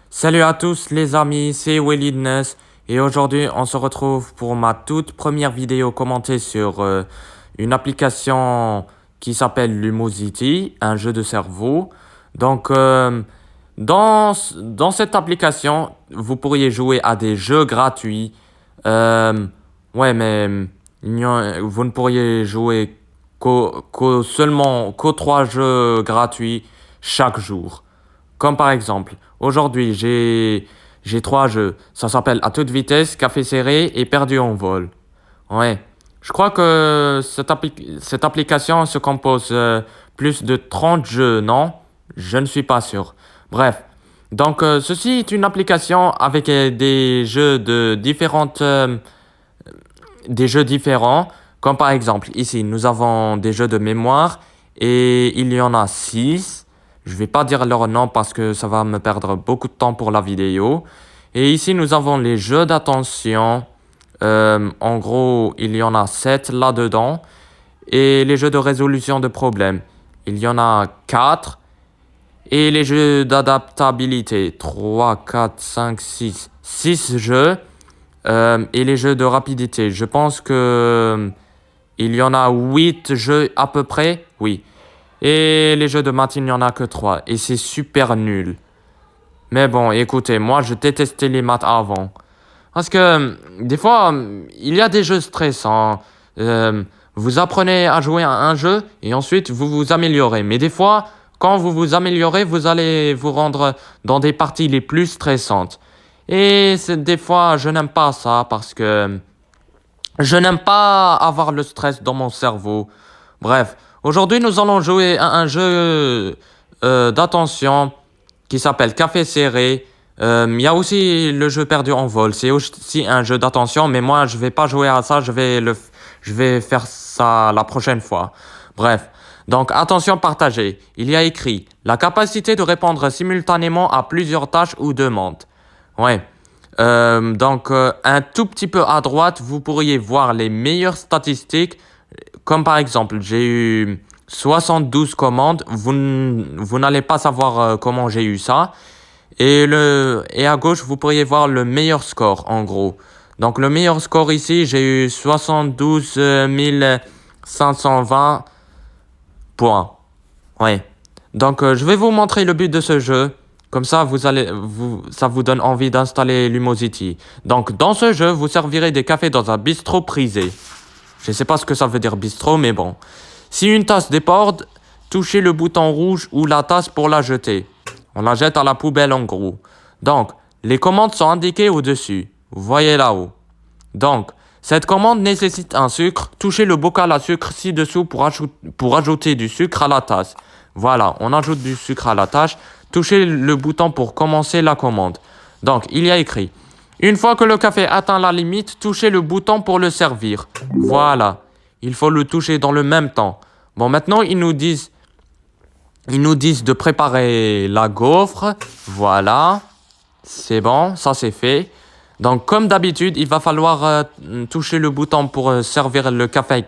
Salut à tous les amis, c'est Walidness et aujourd'hui on se retrouve pour ma toute première vidéo commentée sur une application qui s'appelle Lumosity, un jeu de cerveau. Donc dans cette application, vous pourriez jouer à des jeux gratuits. Euh, ouais, mais vous ne pourriez jouer qu'aux 3 jeux gratuits chaque jour. Comme par exemple, aujourd'hui, j'ai 3 jeux. Ça s'appelle À toute vitesse, Café serré et Perdu en vol. Ouais. Je crois que cette application se compose plus de 30 jeux, non? Je ne suis pas sûr. Bref. Donc, ceci est une application avec des jeux différents. Comme par exemple, ici, nous avons des jeux de mémoire et il y en a 6. Je vais pas dire leur nom parce que ça va me perdre beaucoup de temps pour la vidéo. Et ici, nous avons les jeux d'attention. En gros, il y en a 7 là-dedans. Et les jeux de résolution de problèmes. Il y en a 4. Et les jeux d'adaptabilité. 3, 4, 5, 6. 6 jeux. Et les jeux de rapidité. Je pense que il y en a 8 jeux à peu près. Oui. Et les jeux de maths, il n'y en a que 3. Et c'est super nul. Mais bon, écoutez, moi, je détestais les maths avant. Parce que, des fois, il y a des jeux stressants. Euh, Vous apprenez à jouer à un jeu et ensuite, vous vous améliorez. Mais des fois, quand vous vous améliorez, vous allez vous rendre dans des parties les plus stressantes. Et des fois, je n'aime pas ça parce que je n'aime pas avoir le stress dans mon cerveau. Bref, aujourd'hui nous allons jouer à un jeu d'attention qui s'appelle Café Serré. Il y a aussi le jeu Perdu en vol. C'est aussi un jeu d'attention, mais moi je vais pas jouer à ça. Je vais faire ça la prochaine fois. Bref, donc attention partagée. Il y a écrit la capacité de répondre simultanément à plusieurs tâches ou demandes. Ouais. Un tout petit peu à droite, vous pourriez voir les meilleures statistiques. Comme par exemple, j'ai eu 72 commandes. Vous n'allez pas savoir comment j'ai eu ça. Et à gauche, vous pourriez voir le meilleur score, en gros. Donc, le meilleur score ici, j'ai eu 72 520 points. Ouais. Donc, je vais vous montrer le but de ce jeu. Comme ça, ça vous donne envie d'installer Lumosity. Donc, dans ce jeu, vous servirez des cafés dans un bistrot prisé. Je ne sais pas ce que ça veut dire bistrot, mais bon. Si une tasse déborde, touchez le bouton rouge ou la tasse pour la jeter. On la jette à la poubelle en gros. Donc, les commandes sont indiquées au-dessus. Vous voyez là-haut. Donc, cette commande nécessite un sucre. Touchez le bocal à sucre ci-dessous pour ajouter du sucre à la tasse. Voilà, on ajoute du sucre à la tasse. Touchez le bouton pour commencer la commande. Donc, il y a écrit. Une fois que le café atteint la limite, touchez le bouton pour le servir. Voilà. Il faut le toucher dans le même temps. Bon, maintenant, ils nous disent de préparer la gaufre. Voilà. C'est bon, ça c'est fait. Donc, comme d'habitude, il va falloir toucher le bouton pour servir le café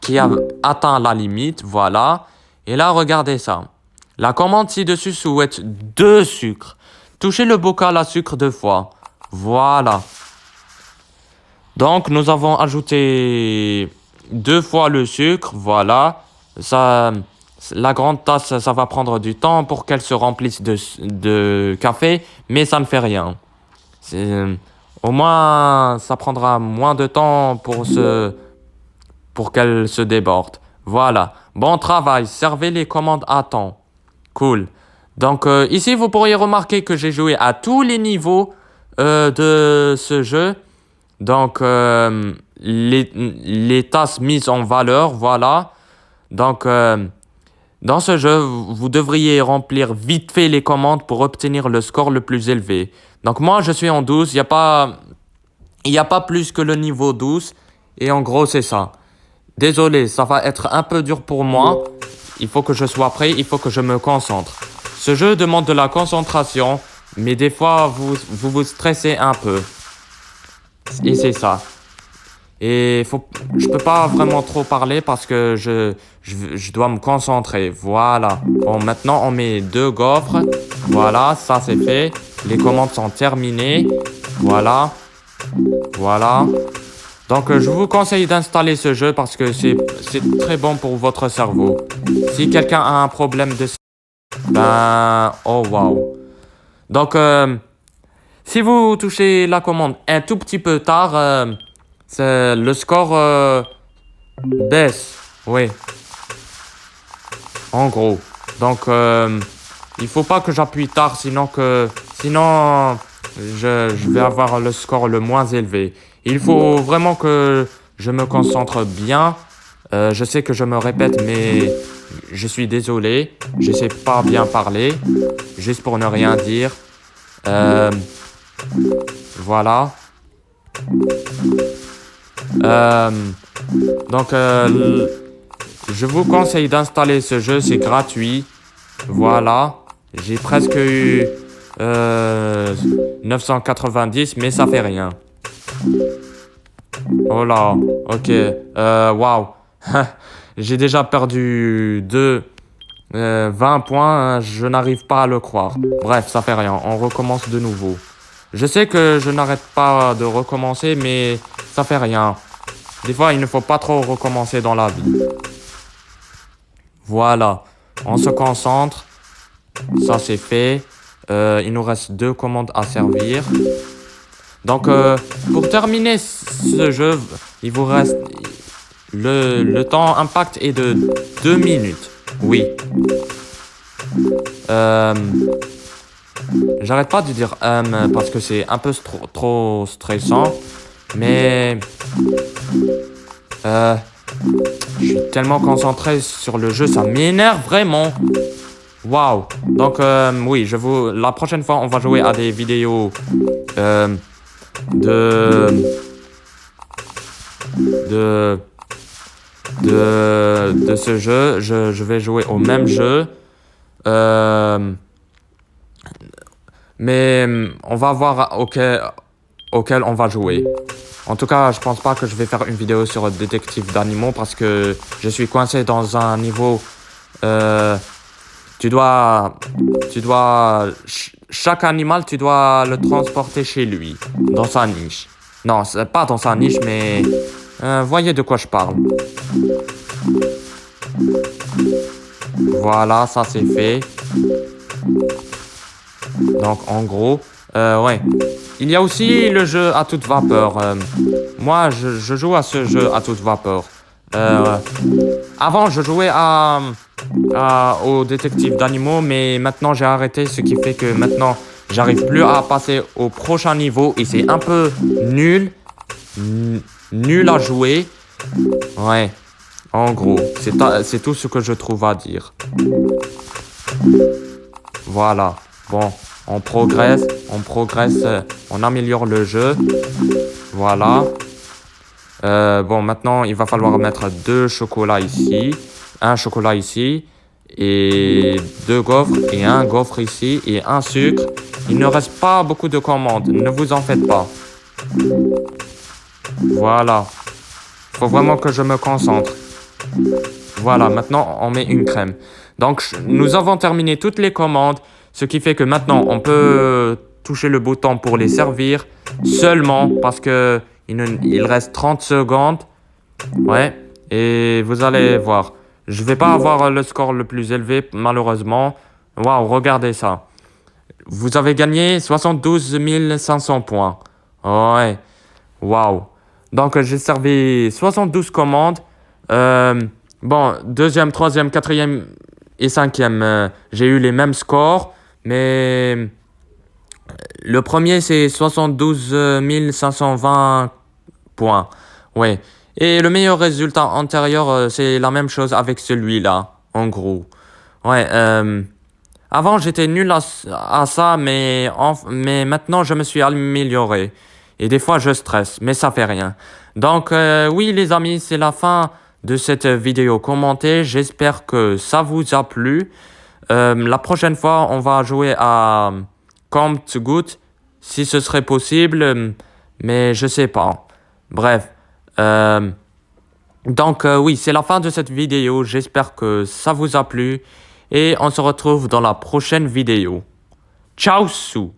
qui a atteint la limite. Voilà. Et là, regardez ça. La commande ci-dessus souhaite 2 sucres. Touchez le bocal à sucre 2 fois. Voilà. Donc, nous avons ajouté 2 fois le sucre. Voilà. Ça, la grande tasse, ça va prendre du temps pour qu'elle se remplisse de café, mais ça ne fait rien. Au moins, ça prendra moins de temps pour qu'elle se déborde. Voilà. Bon travail. Servez les commandes à temps. Cool. Donc, ici, vous pourriez remarquer que j'ai joué à tous les niveaux de ce jeu. Donc, les tasses mises en valeur, voilà. Donc, dans ce jeu, vous devriez remplir vite fait les commandes pour obtenir le score le plus élevé. Donc, moi, je suis en 12. Il y a pas plus que le niveau 12. Et en gros, c'est ça. Désolé, ça va être un peu dur pour moi. Il faut que je sois prêt, il faut que je me concentre. Ce jeu demande de la concentration, mais des fois, vous stressez un peu. Et c'est ça. Je peux pas vraiment trop parler parce que je dois me concentrer. Voilà. Bon, maintenant, on met 2 gaufres. Voilà, ça c'est fait. Les commandes sont terminées. Voilà. Voilà. Donc, je vous conseille d'installer ce jeu parce que c'est très bon pour votre cerveau. Si quelqu'un a un problème de... Ben... Oh, wow. Donc, si vous touchez la commande un tout petit peu tard, le score baisse. Oui. En gros. Donc, il faut pas que j'appuie tard, sinon je vais avoir le score le moins élevé. Il faut vraiment que je me concentre bien. Je sais que je me répète, mais je suis désolé. Je sais pas bien parler, juste pour ne rien dire. Voilà. Donc, je vous conseille d'installer ce jeu, c'est gratuit. Voilà. J'ai presque eu 990, mais ça fait rien. Oh là, ok. Waouh. J'ai déjà perdu 20 points, je n'arrive pas à le croire. Bref, ça fait rien, on recommence de nouveau. Je sais que je n'arrête pas de recommencer, mais ça fait rien. Des fois, il ne faut pas trop recommencer dans la vie. Voilà, on se concentre. Ça, c'est fait. Il nous reste 2 commandes à servir. Donc, pour terminer ce jeu, il vous reste... Le temps impact est de 2 minutes. Oui. J'arrête pas de dire parce que c'est un peu trop stressant. Mais... je suis tellement concentré sur le jeu, ça m'énerve vraiment. Waouh. Donc, oui, la prochaine fois, on va jouer à des vidéos de ce jeu. Je vais jouer au même jeu. Mais on va voir auquel on va jouer. En tout cas, je pense pas que je vais faire une vidéo sur détective d'animaux parce que je suis coincé dans un niveau... chaque animal, tu dois le transporter chez lui, dans sa niche. Non, c'est pas dans sa niche, mais... voyez de quoi je parle. Voilà, ça c'est fait. Donc, en gros, ouais. Il y a aussi le jeu à toute vapeur. Moi, je joue à ce jeu à toute vapeur. Avant, je jouais au détective d'animaux, mais maintenant, j'ai arrêté, ce qui fait que maintenant, j'arrive plus à passer au prochain niveau et c'est un peu nul. Nul à jouer. Ouais. En gros, c'est tout ce que je trouve à dire. Voilà. Bon, on progresse, on améliore le jeu. Voilà. Bon, maintenant, il va falloir mettre 2 chocolats ici, un chocolat ici, et 2 gaufres, et un gaufre ici, et un sucre. Il ne reste pas beaucoup de commandes, ne vous en faites pas. Voilà. Faut vraiment que je me concentre. Voilà, maintenant, on met une crème. Donc, nous avons terminé toutes les commandes. Ce qui fait que maintenant, on peut toucher le bouton pour les servir seulement parce que il reste 30 secondes. Ouais, et vous allez voir. Je vais pas avoir le score le plus élevé, malheureusement. Waouh, regardez ça. Vous avez gagné 72 500 points. Ouais, waouh. Donc, j'ai servi 72 commandes. Bon, deuxième, troisième, quatrième et cinquième, j'ai eu les mêmes scores. Mais le premier, c'est 72 520 points. Ouais. Et le meilleur résultat antérieur, c'est la même chose avec celui-là, en gros. Ouais. Avant, j'étais nul à ça, mais maintenant, je me suis amélioré. Et des fois, je stresse, mais ça fait rien. Donc, oui, les amis, c'est la fin de cette vidéo commentée. J'espère que ça vous a plu. La prochaine fois, on va jouer à Compte Goutte, si ce serait possible, mais je sais pas. Bref. Donc, oui, c'est la fin de cette vidéo. J'espère que ça vous a plu. Et on se retrouve dans la prochaine vidéo. Ciao, sous!